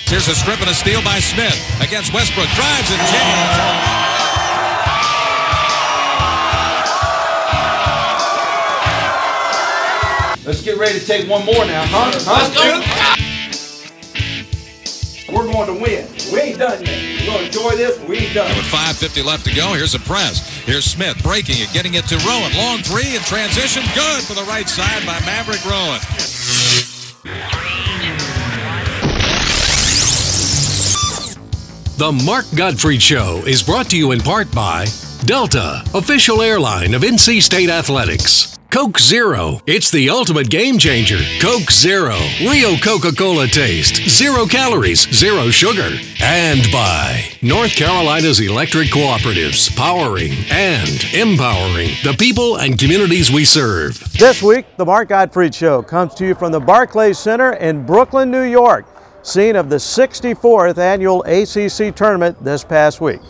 Here's a strip and a steal by Smith against Westbrook. Drives and jams. Let's get ready to take one more now, huh? Let's go. We're going to win. We ain't done yet. We're going to enjoy this, but we ain't done. With 5:50 left to go, here's a press. Here's Smith breaking it, getting it to Rowan. Long three in transition. Good for the right side by Maverick Rowan. The Mark Gottfried Show is brought to you in part by Delta, official airline of NC State Athletics. Coke Zero, it's the ultimate game changer. Coke Zero, real Coca-Cola taste, 0 calories, 0 sugar. And by North Carolina's electric cooperatives, powering and empowering the people and communities we serve. This week, the Mark Gottfried Show comes to you from the Barclays Center in Brooklyn, New York, scene of the 64th annual ACC tournament this past week.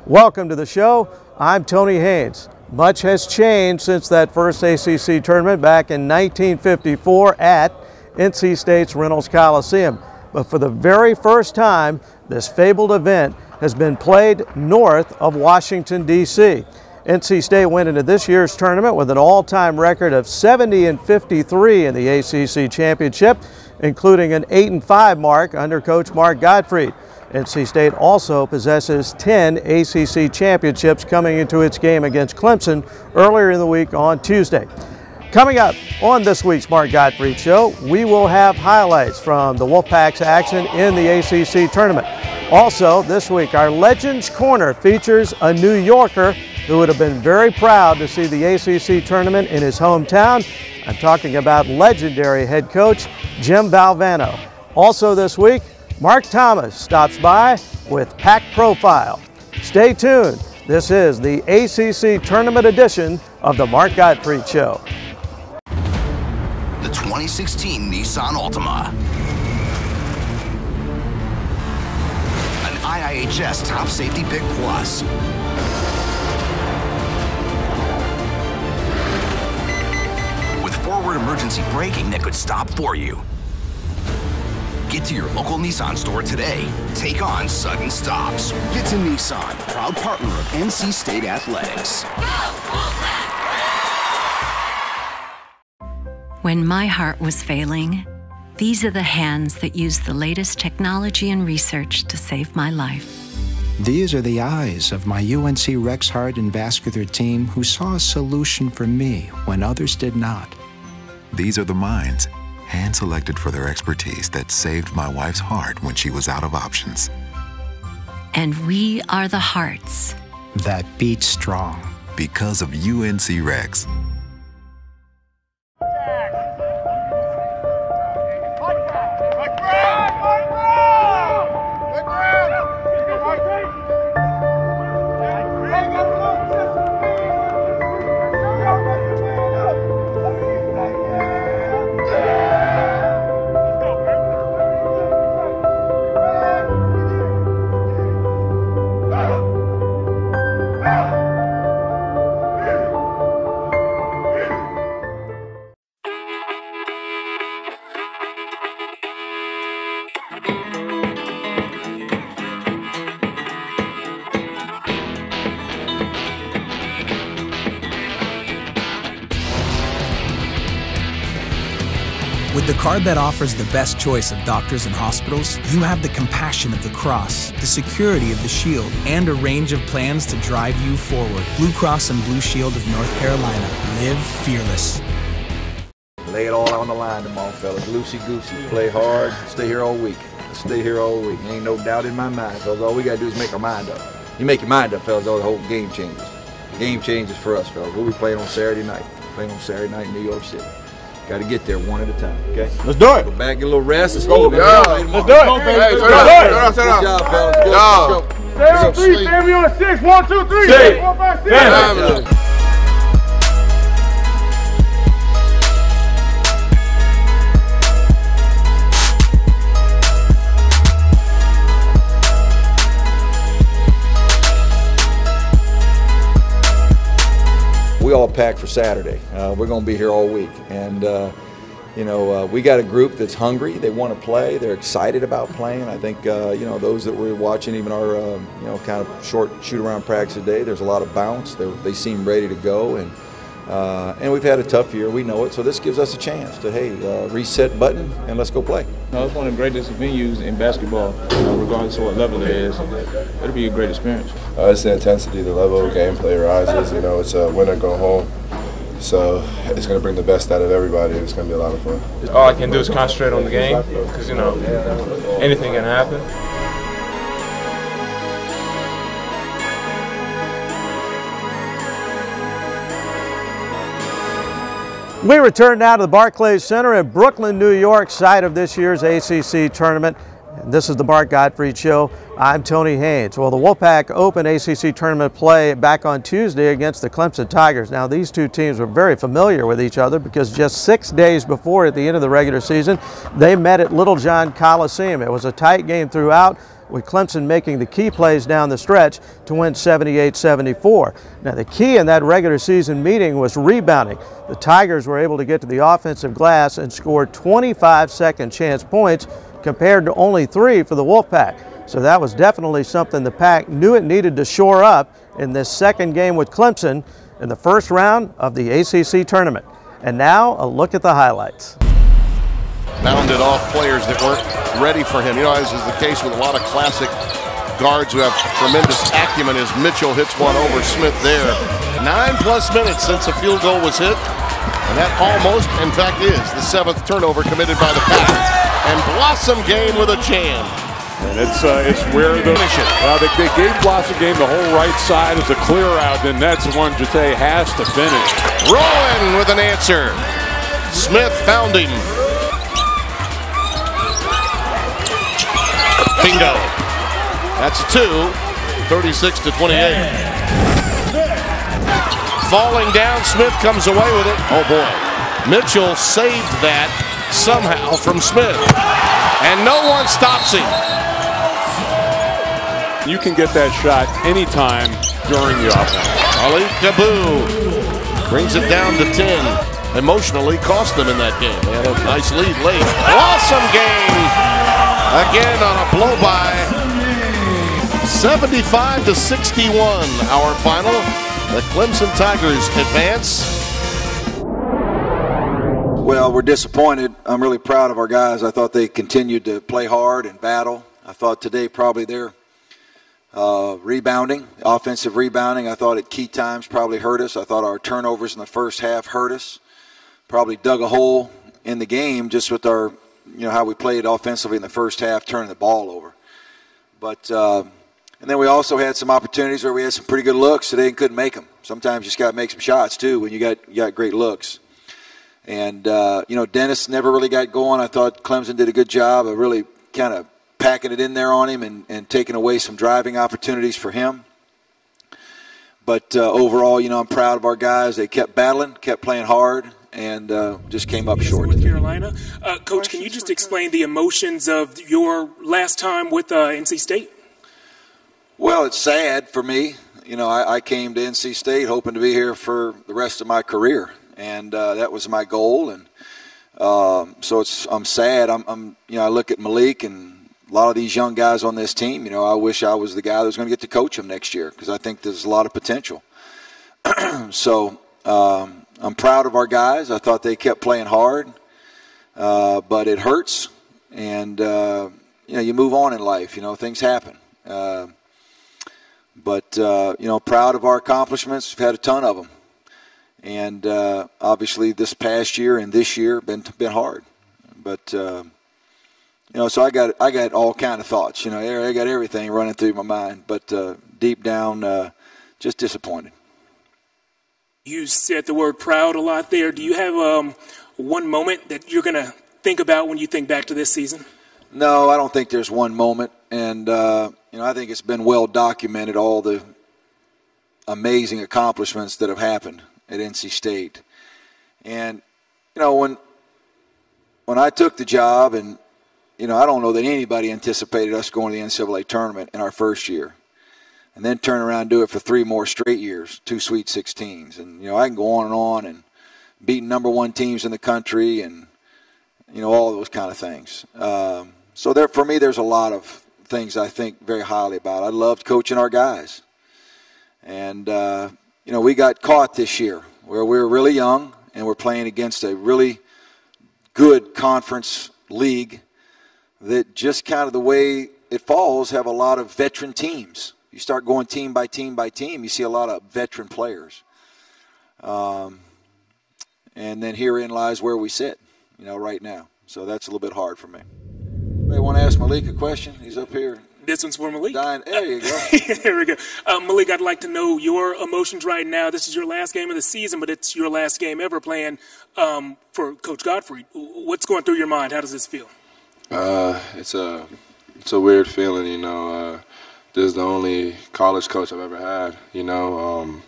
Welcome to the show. I'm Tony Haynes. Much has changed since that first ACC tournament back in 1954 at NC State's Reynolds Coliseum. But for the very first time, this fabled event has been played north of Washington, D.C. NC State went into this year's tournament with an all-time record of 70-53 in the ACC championship, including an 8-5 mark under Coach Mark Gottfried. NC State also possesses 10 ACC championships coming into its game against Clemson earlier in the week on Tuesday. Coming up on this week's Mark Gottfried Show, we will have highlights from the Wolfpack's action in the ACC tournament. Also, this week, our Legends Corner features a New Yorker who would have been very proud to see the ACC tournament in his hometown. I'm talking about legendary head coach Jim Valvano. Also this week, Mark Thomas stops by with Pack Profile. Stay tuned. This is the ACC Tournament edition of the Mark Gottfried Show. The 2016 Nissan Altima. An IIHS Top Safety Pick Plus. With forward emergency braking that could stop for you. Get to your local Nissan store today. Take on sudden stops. Get to Nissan, proud partner of NC State Athletics. When my heart was failing, these are the hands that used the latest technology and research to save my life. These are the eyes of my UNC Rex Heart and Vascular team who saw a solution for me when others did not. These are the minds, hand-selected for their expertise, that saved my wife's heart when she was out of options. And we are the hearts that beat strong. Because of UNC Rex. With the card that offers the best choice of doctors and hospitals, you have the compassion of the cross, the security of the shield, and a range of plans to drive you forward. Blue Cross and Blue Shield of North Carolina. Live fearless. Lay it all on the line tomorrow, fellas. Loosey-goosey. Play hard. Stay here all week. Stay here all week. Ain't no doubt in my mind, fellas. All we got to do is make our mind up. You make your mind up, fellas, all the whole game changes. Game changes for us, fellas. We'll be playing on Saturday night. Playing on Saturday night in New York City. Got to get there one at a time, okay? Let's do it. Go back, get a little rest. Let's go. Let's do it. Let's do it. Hey, good job, fellas. Good job. Stay on 3, family on 6. 1, 2, 3. 4, 5, 6. We all packed for Saturday. We're going to be here all week, and you know, we got a group that's hungry. They want to play. They're excited about playing. I think, you know, those that were watching even our, you know, kind of short shoot-around practice today, there's a lot of bounce. They seem ready to go. And we've had a tough year. We know it. So this gives us a chance to, hey, reset button and let's go play. No, it's one of the greatest venues in basketball, you know, regardless of what level it is. It'll be a great experience. It's the intensity, the level of gameplay rises. You know, it's a win or go home. So it's going to bring the best out of everybody, and it's going to be a lot of fun. All I can do is concentrate on the game because, you know, anything can happen. We return now to the Barclays Center in Brooklyn, New York, site of this year's ACC tournament. And this is the Bart Gottfried Show. I'm Tony Haynes. Well, the Wolfpack opened ACC tournament play back on Tuesday against the Clemson Tigers. Now, these two teams were very familiar with each other because just 6 days before, at the end of the regular season, they met at Littlejohn Coliseum. It was a tight game throughout, with Clemson making the key plays down the stretch to win 78-74. Now, the key in that regular season meeting was rebounding. The Tigers were able to get to the offensive glass and score 25 second chance points compared to only 3 for the Wolfpack. So that was definitely something the Pack knew it needed to shore up in this second game with Clemson in the first round of the ACC tournament. And now a look at the highlights. Bounded off players that weren't ready for him. You know, as is the case with a lot of classic guards who have tremendous acumen, as Mitchell hits one over Smith there. 9+ minutes since a field goal was hit, and that almost, in fact, is the 7th turnover committed by the Pack. And Blossom game with a jam. And it's where they gave Blossom game the whole right side as a clear out, and that's the one Jate has to finish. Rowan with an answer. Smith found him. Bingo. That's a 2, 36-28. Falling down, Smith comes away with it. Oh boy. Mitchell saved that somehow from Smith. And no one stops him. You can get that shot anytime during the offense. Ali Kaboo brings it down to 10. Emotionally cost them in that game. They had a nice lead late. Awesome game. Again on a blow-by. 75-61, our final. The Clemson Tigers advance. Well, we're disappointed. I'm really proud of our guys. I thought they continued to play hard and battle. I thought today probably their rebounding, offensive rebounding, I thought at key times probably hurt us. I thought our turnovers in the first half hurt us. Probably dug a hole in the game just with our, you know, how we played offensively in the first half, turning the ball over. But and then we also had some opportunities where we had some pretty good looks today and couldn't make them. Sometimes you just got to make some shots too when you got great looks. And you know, Dennis never really got going. I thought Clemson did a good job of really kind of packing it in there on him and taking away some driving opportunities for him. But overall, you know, I'm proud of our guys. They kept battling, kept playing hard, and just came up short. North Carolina. Coach, can you just explain the emotions of your last time with NC State? Well, it's sad for me. You know, I came to NC State hoping to be here for the rest of my career, and that was my goal. And so I'm sad. You know, I look at Malik and a lot of these young guys on this team. You know, I wish I was the guy that was going to get to coach them next year because I think there's a lot of potential. So I'm proud of our guys. I thought they kept playing hard, but it hurts. And you know, you move on in life. You know, things happen. But you know, proud of our accomplishments. We've had a ton of them. And obviously this past year and this year been hard. But you know, so I got all kind of thoughts. You know, I got everything running through my mind. But deep down, just disappointed. You said the word proud a lot there. Do you have one moment that you're going to think about when you think back to this season? No, I don't think there's one moment. And you know, I think it's been well documented, all the amazing accomplishments that have happened at NC State. And you know, when I took the job, and you know, I don't know that anybody anticipated us going to the NCAA tournament in our first year, and then turn around and do it for 3 more straight years, 2 Sweet 16s. And you know, I can go on and beating #1 teams in the country, and you know, all those kind of things. So there, for me, there's a lot of things I think very highly about. I loved coaching our guys. And, you know, we got caught this year where we were really young and we're playing against a really good conference league that just kind of the way it falls have a lot of veteran teams. You start going team by team by team, you see a lot of veteran players. And then herein lies where we sit, you know, right now. So that's a little bit hard for me. Anybody want to ask Malik a question? He's up here. This one's for Malik. There you go. There we go. Malik, I'd like to know your emotions right now. This is your last game of the season, but it's your last game ever playing for Coach Gottfried. What's going through your mind? How does this feel? It's a weird feeling, you know. This is the only college coach I've ever had, you know.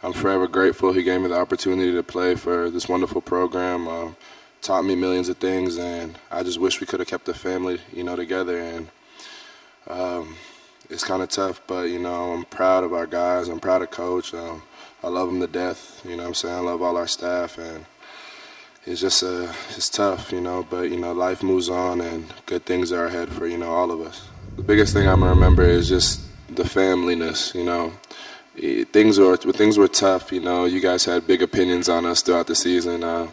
I'm forever grateful he gave me the opportunity to play for this wonderful program. Taught me millions of things, and I just wish we could have kept the family, you know, together. And it's kind of tough, but, you know, I'm proud of our guys. I'm proud of Coach. I love him to death, you know what I'm saying? I love all our staff, and it's just it's tough, you know, but, you know, life moves on, and good things are ahead for, you know, all of us. The biggest thing I'm going to remember is just the familyness, you know. Things were tough, you know. You guys had big opinions on us throughout the season,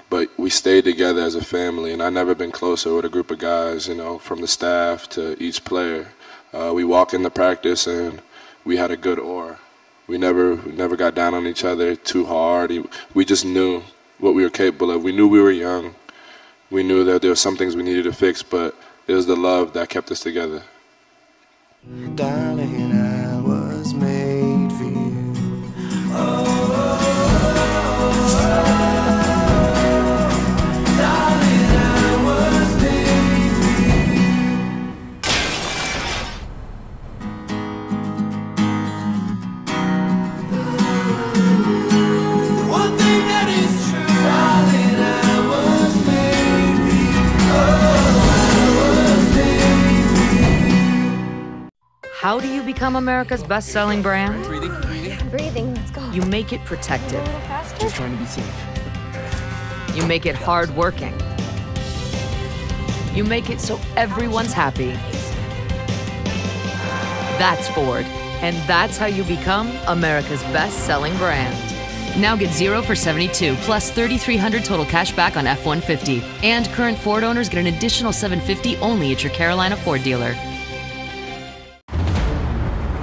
but we stayed together as a family, and I've never been closer with a group of guys, you know, from the staff to each player. We walked into practice, and we had a good aura. We never got down on each other too hard. We just knew what we were capable of. We knew we were young. We knew that there were some things we needed to fix, but it was the love that kept us together. Darling, I was made for you. Darling, I was made for you. The one thing that is true, darling, I was made for you. I was made for you. How do you become America's best-selling brand? Breathing, let's go. You make it protective. Just trying to be safe. You make it hard-working. You make it so everyone's happy. That's Ford, and that's how you become America's best-selling brand. Now get 0 for 72, plus $3,300 total cash back on F-150. And current Ford owners get an additional $750 only at your Carolina Ford dealer.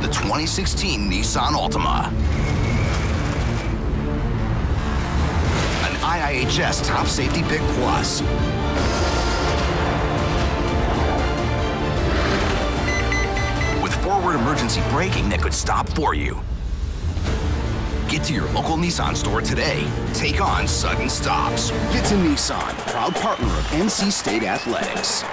The 2016 Nissan Altima. An IIHS Top Safety Pick Plus. With forward emergency braking that could stop for you. Get to your local Nissan store today. Take on sudden stops. Get to Nissan, proud partner of NC State Athletics.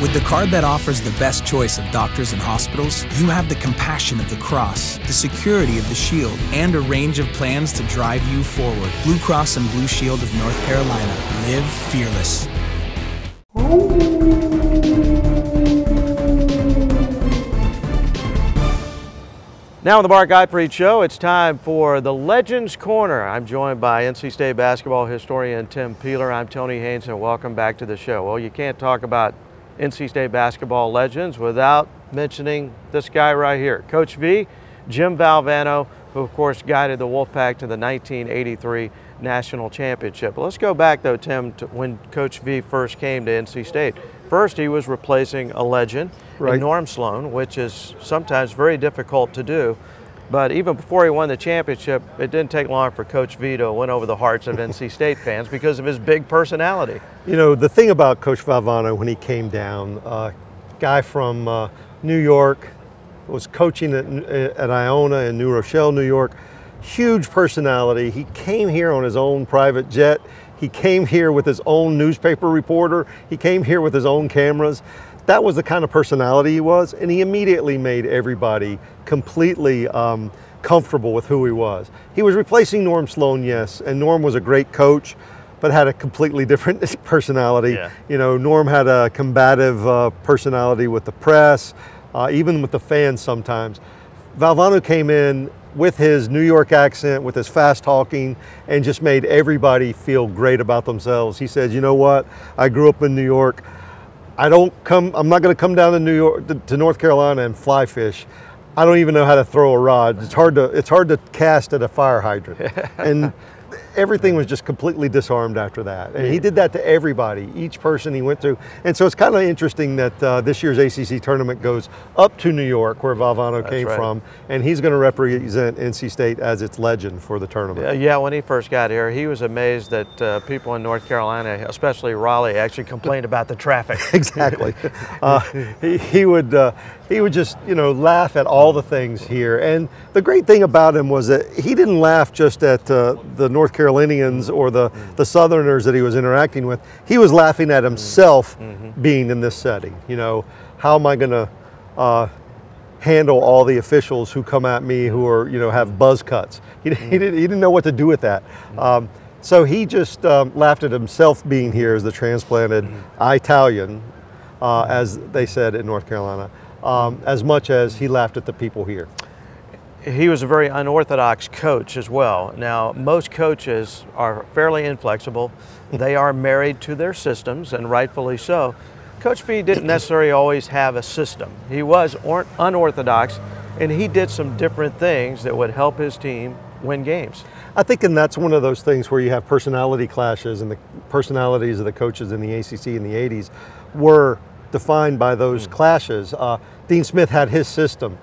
With the card that offers the best choice of doctors and hospitals, you have the compassion of the cross, the security of the shield, and a range of plans to drive you forward. Blue Cross and Blue Shield of North Carolina. Live fearless. Now on the Mark Gottfried Show, it's time for the Legends Corner. I'm joined by NC State basketball historian Tim Peeler. I'm Tony Haynes, and welcome back to the show. Well, you can't talk about NC State basketball legends without mentioning this guy right here, Coach V, Jim Valvano, who of course guided the Wolfpack to the 1983 National Championship. Let's go back though, Tim, to when Coach V first came to NC State. First, he was replacing a legend, in Norm Sloan, which is sometimes very difficult to do. But even before he won the championship, it didn't take long for Coach V to win over the hearts of NC State fans because of his big personality. You know, the thing about Coach Valvano when he came down, guy from New York, was coaching at Iona in New Rochelle, New York, huge personality. He came here on his own private jet. He came here with his own newspaper reporter. He came here with his own cameras. That was the kind of personality he was, and he immediately made everybody completely comfortable with who he was. He was replacing Norm Sloan, yes, and Norm was a great coach, but had a completely different personality. Yeah. You know, Norm had a combative personality with the press, even with the fans sometimes. Valvano came in with his New York accent, with his fast talking, and just made everybody feel great about themselves. He said, you know what, I grew up in New York. I'm not gonna come down to North Carolina and fly fish. I don't even know how to throw a rod. It's hard to cast at a fire hydrant. And everything was just completely disarmed after that. And he did that to everybody, each person he went through. And so it's kind of interesting that this year's ACC tournament goes up to New York, where Valvano came from, and he's going to represent NC State as its legend for the tournament. Yeah, when he first got here, he was amazed that people in North Carolina, especially Raleigh, actually complained about the traffic. Exactly. He would just, you know, laugh at all the things here. And the great thing about him was that he didn't laugh just at the North Carolinians or the Southerners that he was interacting with. He was laughing at himself being in this setting. You know, how am I going to handle all the officials who come at me who are, you know, have buzz cuts? He didn't know what to do with that. So he just laughed at himself being here as the transplanted Italian, as they said in North Carolina, as much as he laughed at the people here. He was a very unorthodox coach as well. Now, most coaches are fairly inflexible. They are married to their systems, and rightfully so. Coach V didn't necessarily always have a system. He was unorthodox, and he did some different things that would help his team win games. I think, and that's one of those things where you have personality clashes, and the personalities of the coaches in the ACC in the 80s were defined by those clashes. Dean Smith had his system.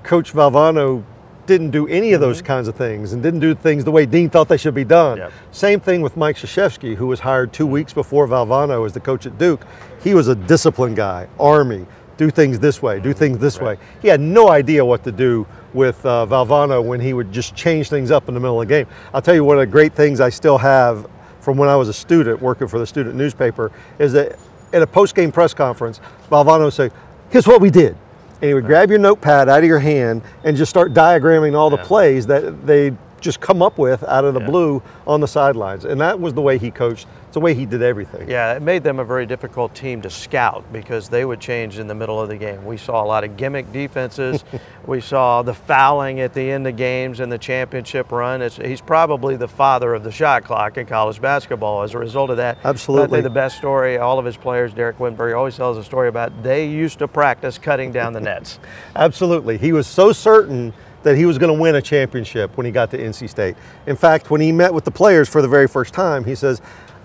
Coach Valvano didn't do any of those kinds of things and didn't do things the way Dean thought they should be done. Same thing with Mike Krzyzewski, who was hired 2 weeks before Valvano as the coach at Duke. He was a disciplined guy, Army, do things this way, do things this way. He had no idea what to do with Valvano when he would just change things up in the middle of the game. I'll tell you, one of the great things I still have from when I was a student working for the student newspaper is that at a post-game press conference, Valvano would say, here's what we did. And he would grab your notepad out of your hand and just start diagramming all the plays that they just come up with out of the blue on the sidelines. And that was the way he coached. It's the way he did everything. Yeah, it made them a very difficult team to scout because they would change in the middle of the game. We saw a lot of gimmick defenses. We saw the fouling at the end of games in the championship run. He's probably the father of the shot clock in college basketball as a result of that. Absolutely. I think the best story, all of his players, Derek Winberg always tells a story about they used to practice cutting down the nets. Absolutely. He was so certain that he was going to win a championship when he got to NC State. In fact, when he met with the players for the very first time, he says,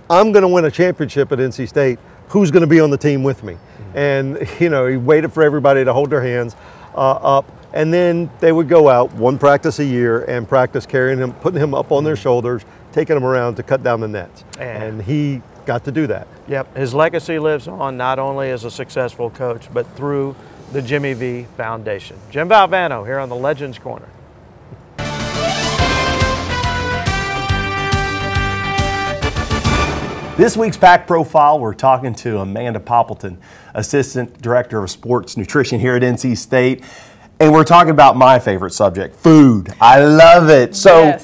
I'm going to win a championship at NC State. Who's going to be on the team with me? And, you know, he waited for everybody to hold their hands up, and then they would go out one practice a year and practice carrying him, putting him up on their shoulders, taking him around to cut down the nets. And he got to do that. Yep, his legacy lives on not only as a successful coach, but through the Jimmy V Foundation. Jim Valvano here on the Legends Corner. This week's Pack Profile, we're talking to Amanda Poppleton, Assistant Director of Sports Nutrition here at NC State. And we're talking about my favorite subject, food. I love it. So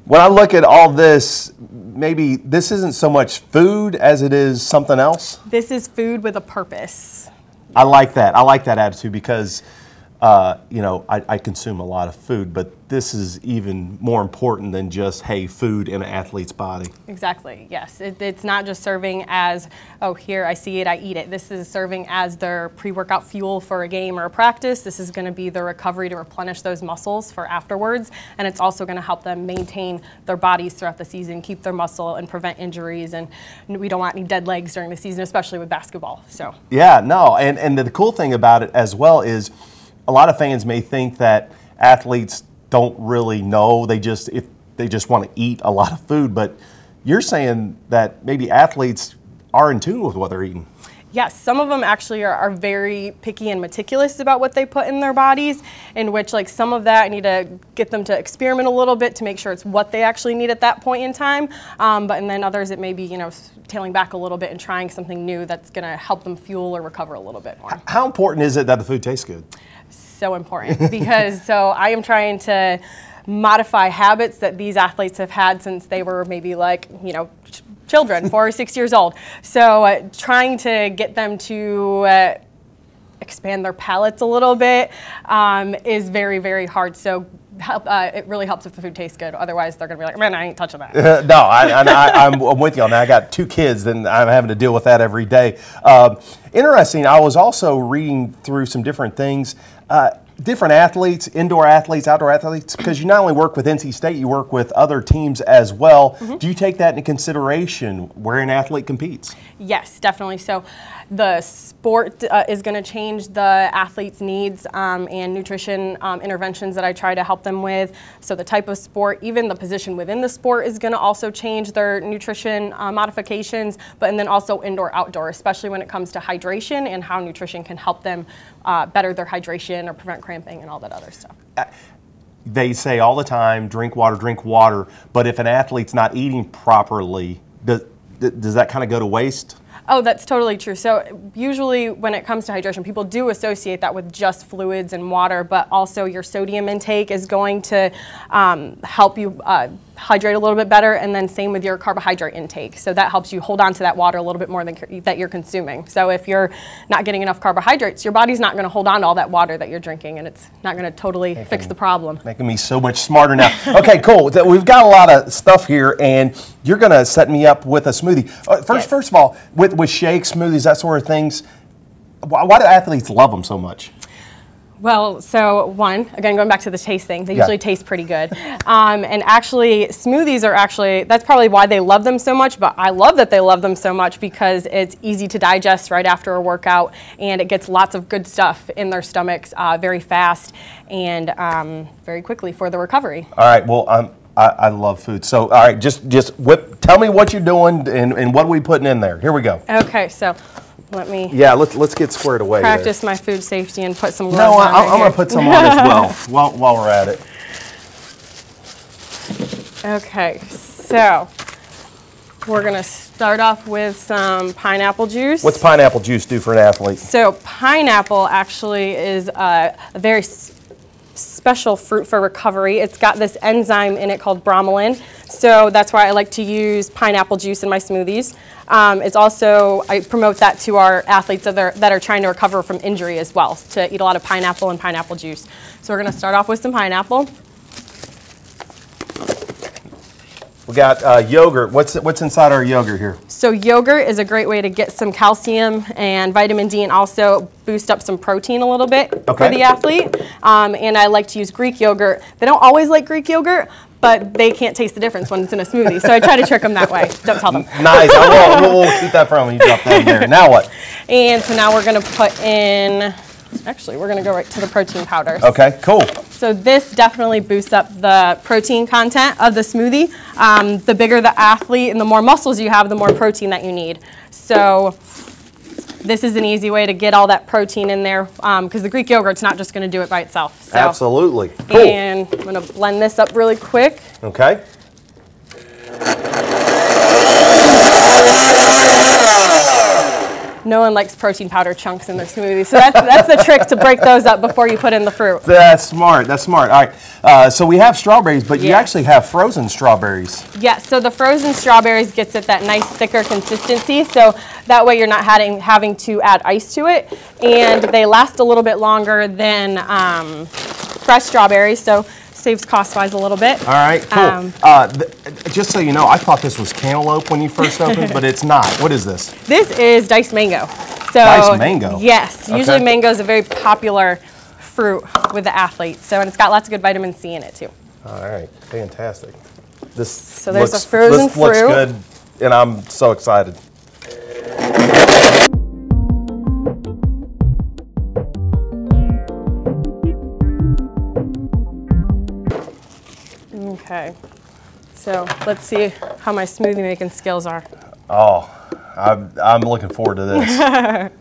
when I look at all this, maybe this isn't so much food as it is something else? This is food with a purpose. I like that. I like that attitude because, you know, I consume a lot of food, but this is even more important than just, hey, food in an athlete's body. Exactly, yes. It's not just serving as, oh, here, I see it, I eat it. This is serving as their pre-workout fuel for a game or a practice. This is going to be the recovery to replenish those muscles for afterwards, and it's also going to help them maintain their bodies throughout the season, keep their muscle, and prevent injuries, and we don't want any dead legs during the season, especially with basketball. So. Yeah, no, and the cool thing about it as well is a lot of fans may think that athletes don't really know, they just want to eat a lot of food, but you're saying that maybe athletes are in tune with what they're eating. Yes, some of them actually are very picky and meticulous about what they put in their bodies, in which like some of that I need to get them to experiment a little bit to make sure it's what they actually need at that point in time. And then others it may be, you know, tailing back a little bit and trying something new that's going to help them fuel or recover a little bit more. How important is it that the food tastes good? so important because so I am trying to modify habits that these athletes have had since they were maybe like, you know, children, 4 or 6 years old. So trying to get them to expand their palates a little bit is very, very hard. So it really helps if the food tastes good. Otherwise, they're going to be like, man, I ain't touching that. No, I'm with you on that. I got 2 kids, and I'm having to deal with that every day. Interesting, I was also reading through some different things. Different athletes, indoor athletes, outdoor athletes, because you not only work with NC State, you work with other teams as well. Mm-hmm. Do you take that into consideration where an athlete competes? Yes, definitely. So the sport is going to change the athlete's needs and nutrition interventions that I try to help them with. So the type of sport, even the position within the sport is going to also change their nutrition modifications, and then also indoor, outdoor, especially when it comes to hydration and how nutrition can help them better their hydration or prevent cramping and all that other stuff. They say all the time, drink water, but if an athlete's not eating properly, does that kind of go to waste? Oh, that's totally true. So usually when it comes to hydration, people do associate that with just fluids and water, but also your sodium intake is going to help you hydrate a little bit better, and then same with your carbohydrate intake. So that helps you hold on to that water a little bit more than that you're consuming. So if you're not getting enough carbohydrates, your body's not going to hold on to all that water that you're drinking, and it's not going to totally fix the problem. Making me so much smarter now. Okay, cool. We've got a lot of stuff here, and you're going to set me up with a smoothie. First of all, with shakes, smoothies, that sort of things, why do athletes love them so much? Well, so one, again, going back to the taste thing, they usually taste pretty good. And actually, smoothies are actually, that's probably why they love them so much, but I love that they love them so much because it's easy to digest right after a workout, and it gets lots of good stuff in their stomachs very fast and very quickly for the recovery. All right, well, I love food. So, all right, just tell me what you're doing and what are we putting in there. Here we go. Okay, so let me let's get squared away. Practice my food safety and put some gloves on. No, I'm going to put some on as well while we're at it. Okay, so we're going to start off with some pineapple juice. What's pineapple juice do for an athlete? So pineapple actually is a very special fruit for recovery. It's got this enzyme in it called bromelain, so that's why I like to use pineapple juice in my smoothies. It's also, I promote that to our athletes that are trying to recover from injury as well, to eat a lot of pineapple and pineapple juice. So we're going to start off with some pineapple. We got yogurt. What's inside our yogurt here? So yogurt is a great way to get some calcium and vitamin D and also boost up some protein a little bit for the athlete. And I like to use Greek yogurt. They don't always like Greek yogurt, but they can't taste the difference when it's in a smoothie. So I try to trick them that way. Don't tell them. Nice. We'll keep that from when you drop that in there. Now what? And so now we're going to put in, actually, we're going to go right to the protein powders. Okay, cool. So this definitely boosts up the protein content of the smoothie. The bigger the athlete and the more muscles you have, the more protein that you need. So this is an easy way to get all that protein in there because the Greek yogurt's not just going to do it by itself. So, absolutely. Cool. And I'm going to blend this up really quick. Okay. No one likes protein powder chunks in their smoothie, so that's the trick to break those up before you put in the fruit. That's smart. That's smart. All right. So we have strawberries, but you actually have frozen strawberries. Yes. So the frozen strawberries gets it that nice thicker consistency, so that way you're not having to add ice to it, and they last a little bit longer than fresh strawberries. So saves cost-wise a little bit. All right, cool. Just so you know, I thought this was cantaloupe when you first opened, but it's not. What is this? This is diced mango. So, diced mango? Yes. Usually mango is a very popular fruit with the athletes. So, and it's got lots of good vitamin C in it, too. All right, fantastic. So there's a frozen fruit. Looks good, and I'm so excited. Okay, so let's see how my smoothie making skills are. Oh, I'm looking forward to this.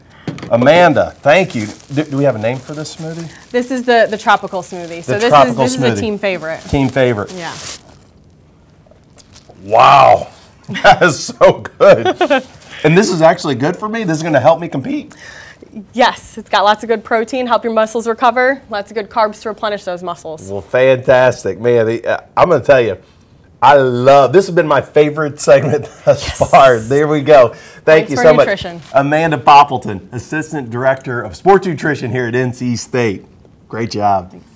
Amanda, thank you. Do we have a name for this smoothie? This is the tropical smoothie. So this is a team favorite. Team favorite. Yeah. Wow, that is so good. And this is actually good for me? This is going to help me compete? Yes, it's got lots of good protein, help your muscles recover, lots of good carbs to replenish those muscles. Well, fantastic. Man, I'm going to tell you, I love, this has been my favorite segment thus far. There we go. Thank you so much. Amanda Poppleton, Assistant Director of Sports Nutrition here at NC State. Great job. Thanks.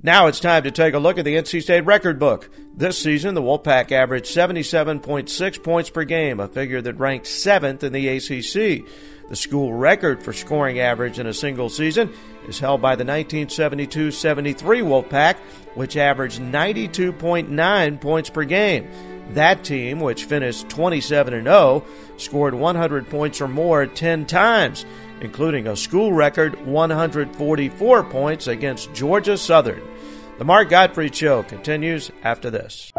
Now it's time to take a look at the NC State record book. This season, the Wolfpack averaged 77.6 points per game, a figure that ranked 7th in the ACC. The school record for scoring average in a single season is held by the 1972-73 Wolfpack, which averaged 92.9 points per game. That team, which finished 27-0, scored 100 points or more 10 times, including a school record 144 points against Georgia Southern. The Mark Gottfried Show continues after this.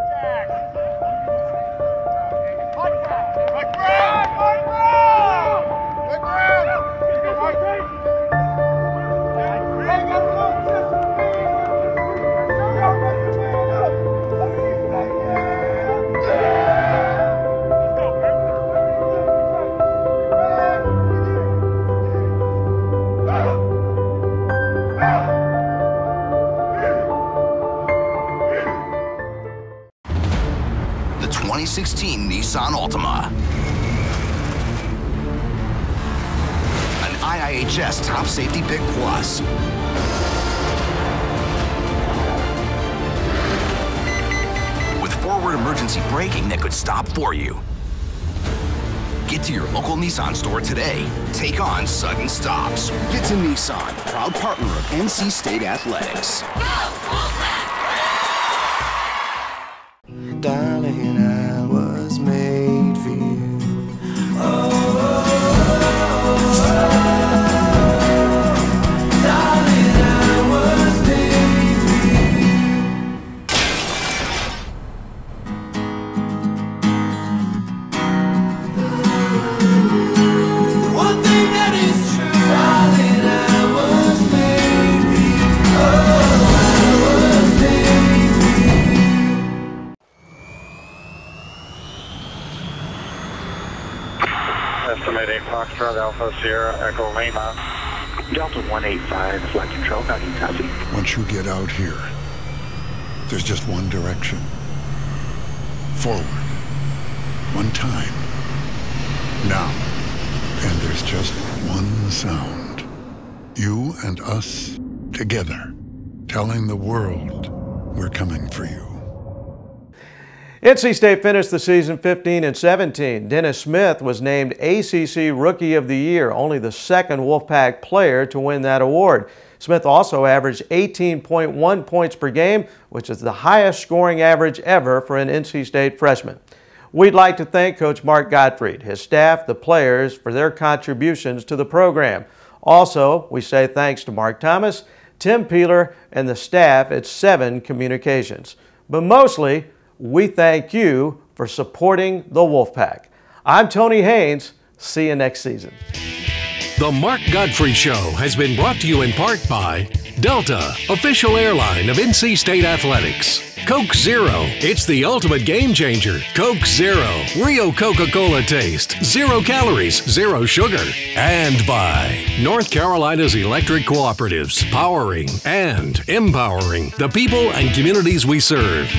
The 2016 Nissan Altima. An IIHS Top Safety Pick Plus. With forward emergency braking that could stop for you. Get to your local Nissan store today. Take on sudden stops. Get to Nissan, proud partner of NC State Athletics. Darling, I was made for you. Darling, I was made for you. The one thing that is true, darling, I was made for you. I was made for you. Estimating Foxtrot Alpha Sierra Echo Lima. Delta 185, flight control, how do you copy? Once you get out here, there's just one direction. Forward. One time. Now. And there's just one sound. You and us together, telling the world we're coming for you. NC State finished the season 15-17. Dennis Smith was named ACC Rookie of the Year, only the second Wolfpack player to win that award. Smith also averaged 18.1 points per game, which is the highest scoring average ever for an NC State freshman. We'd like to thank Coach Mark Gottfried, his staff, the players, for their contributions to the program. Also, we say thanks to Mark Thomas, Tim Peeler, and the staff at 7 Communications. But mostly, we thank you for supporting the Wolfpack. I'm Tony Haynes. See you next season. The Mark Gottfried Show has been brought to you in part by Delta, official airline of NC State Athletics. Coke Zero, it's the ultimate game changer. Coke Zero, Rio Coca-Cola taste, 0 calories, 0 sugar. And by North Carolina's electric cooperatives, powering and empowering the people and communities we serve.